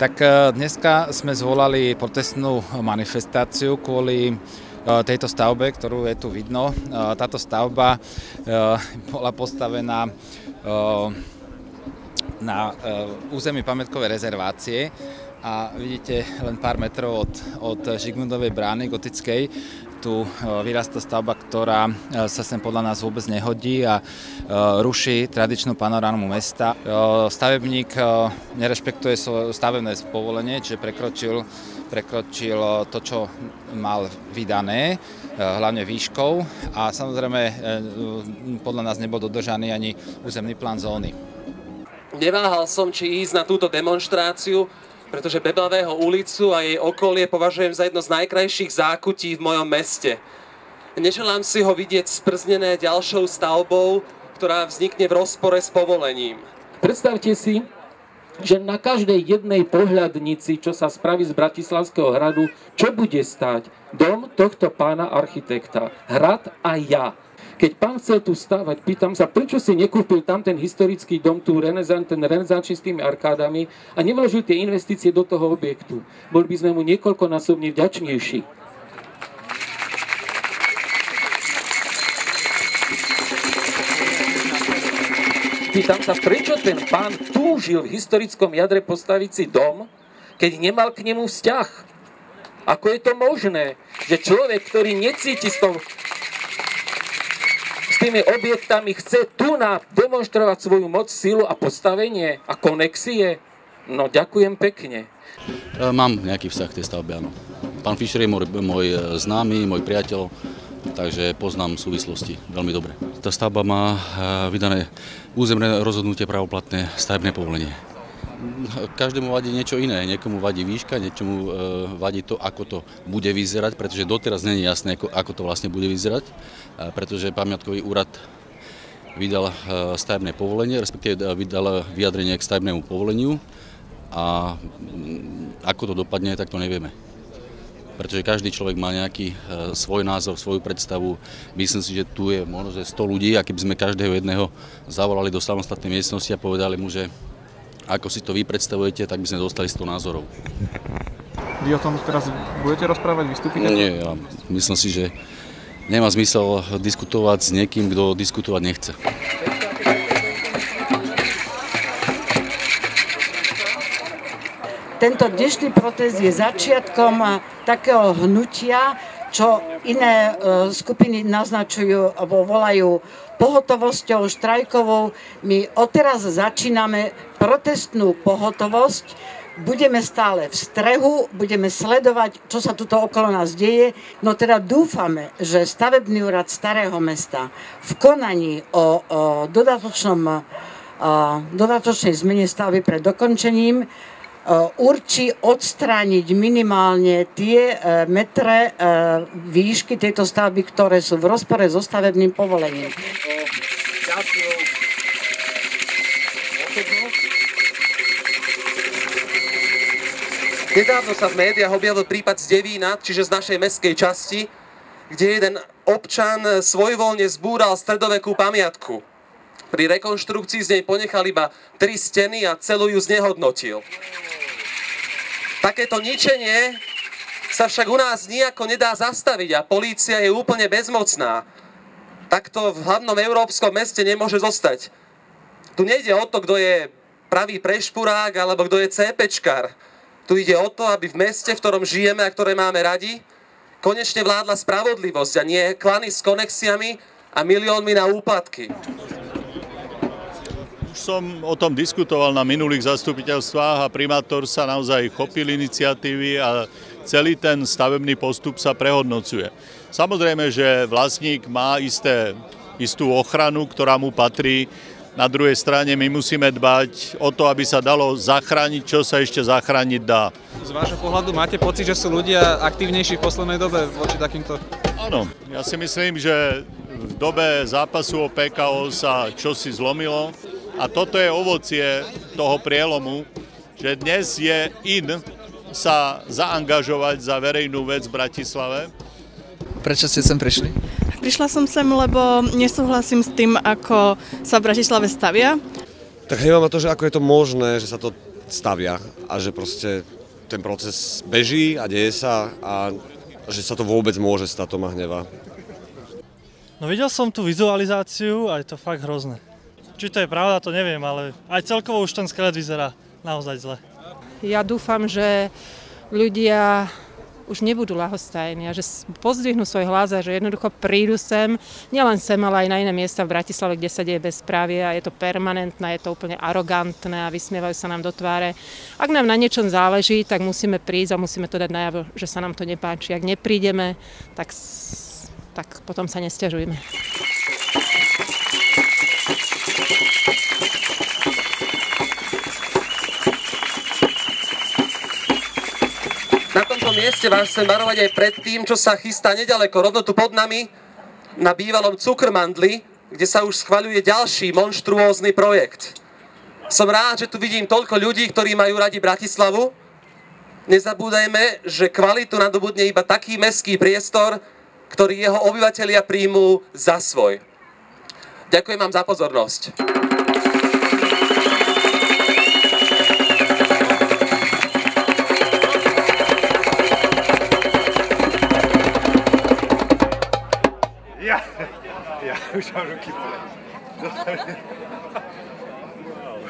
Tak dneska sme zvolali protestnú manifestáciu kvôli tejto stavbe, ktorú je tu vidno. Táto stavba bola postavená na území pamätkovej rezervácie a vidíte len pár metrov od Žigmundovej brány gotickej. Tu vyrastá stavba, ktorá sa sem podľa nás vôbec nehodí a ruší tradičnú panorámu mesta. Stavebník nerešpektuje stavebné povolenie, čiže prekročil to, čo mal vydané, hlavne výškou a samozrejme podľa nás nebol dodržaný ani územný plán zóny. Neváhal som, či ísť na túto demonštráciu, pretože Beblavého ulicu a jej okolie považujem za jedno z najkrajších zákutí v mojom meste. Neželám si ho vidieť sprznené ďalšou stavbou, ktorá vznikne v rozpore s povolením. Predstavte si, že na každej jednej pohľadnici, čo sa spraví z Bratislavského hradu, čo bude stáť? Dom tohto pána architekta. Hrad a ja. Keď pán chcel tu stávať, pýtam sa, prečo si nekúpil tam ten historický dom, ten renesančný s tými arkádami a nevložil tie investície do toho objektu. Boli by sme mu niekoľkonásobne vďačnejší. Pýtam sa, prečo ten pán túžil v historickom jadre postaviť si dom, keď nemal k nemu vzťah. Ako je to možné, že človek, ktorý necíti s tými objektami, chce tu demonštrovať svoju moc, silu a postavenie a konexie? No, ďakujem pekne. Mám nejaký vzťah k tej stavbe, áno. Pán Fischer je môj známy, môj priateľ, takže poznám súvislosti veľmi dobre. Tá stavba má vydané územné rozhodnutie pravoplatné stavebné povolenie. Každému vadí niečo iné, niekomu vadí výška, niečomu vadí to, ako to bude vyzerať, pretože doteraz nie je jasné, ako to vlastne bude vyzerať, pretože pamiatkový úrad vydal stavebné povolenie, respektíve vydal vyjadrenie k stavebnému povoleniu a ako to dopadne, tak to nevieme. Pretože každý človek má nejaký svoj názor, svoju predstavu. Myslím si, že tu je možno 100 ľudí a keby sme každého jedného zavolali do samostatnej miestnosti a povedali mu, že ako si to vy predstavujete, tak by sme dostali 100 názorov. Vy o tom teraz budete rozprávať, vystúpite? Nie, ja myslím si, že nemá zmysel diskutovať s niekým, kto diskutovať nechce. Tento dnešný protest je začiatkom takého hnutia, čo iné skupiny naznačujú alebo volajú pohotovosťou štrajkovou. My odteraz začíname protestnú pohotovosť. Budeme stále v strehu, budeme sledovať, čo sa tuto okolo nás deje. No teda dúfame, že stavebný úrad Starého Mesta v konaní o dodatočnej zmene stavby pred dokončením určí odstrániť minimálne tie metre výšky tejto stavby, ktoré sú v rozpore so stavebným povolením. Nedávno sa v médiách objavil prípad z Devína, čiže z našej mestskej časti, kde jeden občan svojvoľne zbúral stredovekú pamiatku. Pri rekonštrukcii z nej ponechal iba 3 steny a celú ju znehodnotil. Takéto ničenie sa však u nás nijako nedá zastaviť a polícia je úplne bezmocná. Takto v hlavnom európskom meste nemôže zostať. Tu nejde o to, kto je pravý prešpurák alebo kto je CPčkar. Tu ide o to, aby v meste, v ktorom žijeme a ktoré máme radi, konečne vládla spravodlivosť a nie klany s konexiami a miliónmi na úplatky. Už som o tom diskutoval na minulých zastupiteľstvách a primátor sa naozaj chopil iniciatívy a celý ten stavebný postup sa prehodnocuje. Samozrejme, že vlastník má istú ochranu, ktorá mu patrí. Na druhej strane my musíme dbať o to, aby sa dalo zachrániť, čo sa ešte zachrániť dá. Z vášho pohľadu máte pocit, že sú ľudia aktívnejší v poslednej dobe voči takýmto? Áno, ja si myslím, že v dobe zápasu o PKO sa čosi zlomilo. A toto je ovocie toho prielomu, že dnes je sa zaangažovať za verejnú vec v Bratislave. Prečo ste sem prišli? Prišla som sem, lebo nesúhlasím s tým, ako sa v Bratislave stavia. Tak hnevam na to, že ako je to možné, že sa to stavia a že proste ten proces beží a deje sa a že sa to vôbec môže stať, to ma hnevá. No videl som tú vizualizáciu a je to fakt hrozné. Či to je pravda, to neviem, ale aj celkovo už ten skelet vyzerá naozaj zle. Ja dúfam, že ľudia už nebudú ľahostajní a že pozdvihnú svoj hlas a že jednoducho prídu sem, nielen sem, ale aj na iné miesta v Bratislave, kde sa deje bezprávie a je to permanentné, je to úplne arogantné a vysmievajú sa nám do tváre. Ak nám na niečom záleží, tak musíme prísť a musíme to dať najavo, že sa nám to nepáči. Ak neprídeme, tak potom sa nesťažujme. Na tomto mieste vás chcem varovať aj pred tým, čo sa chystá nedaleko, rovno tu pod nami, na bývalom Cukrmandli, kde sa už schvaľuje ďalší monštruózny projekt. Som rád, že tu vidím toľko ľudí, ktorí majú radi Bratislavu. Nezabúdajme, že kvalitu nadobudne iba taký mestský priestor, ktorý jeho obyvatelia príjmú za svoj. Ďakujem vám za pozornosť. Ja už mám ruky. Wow.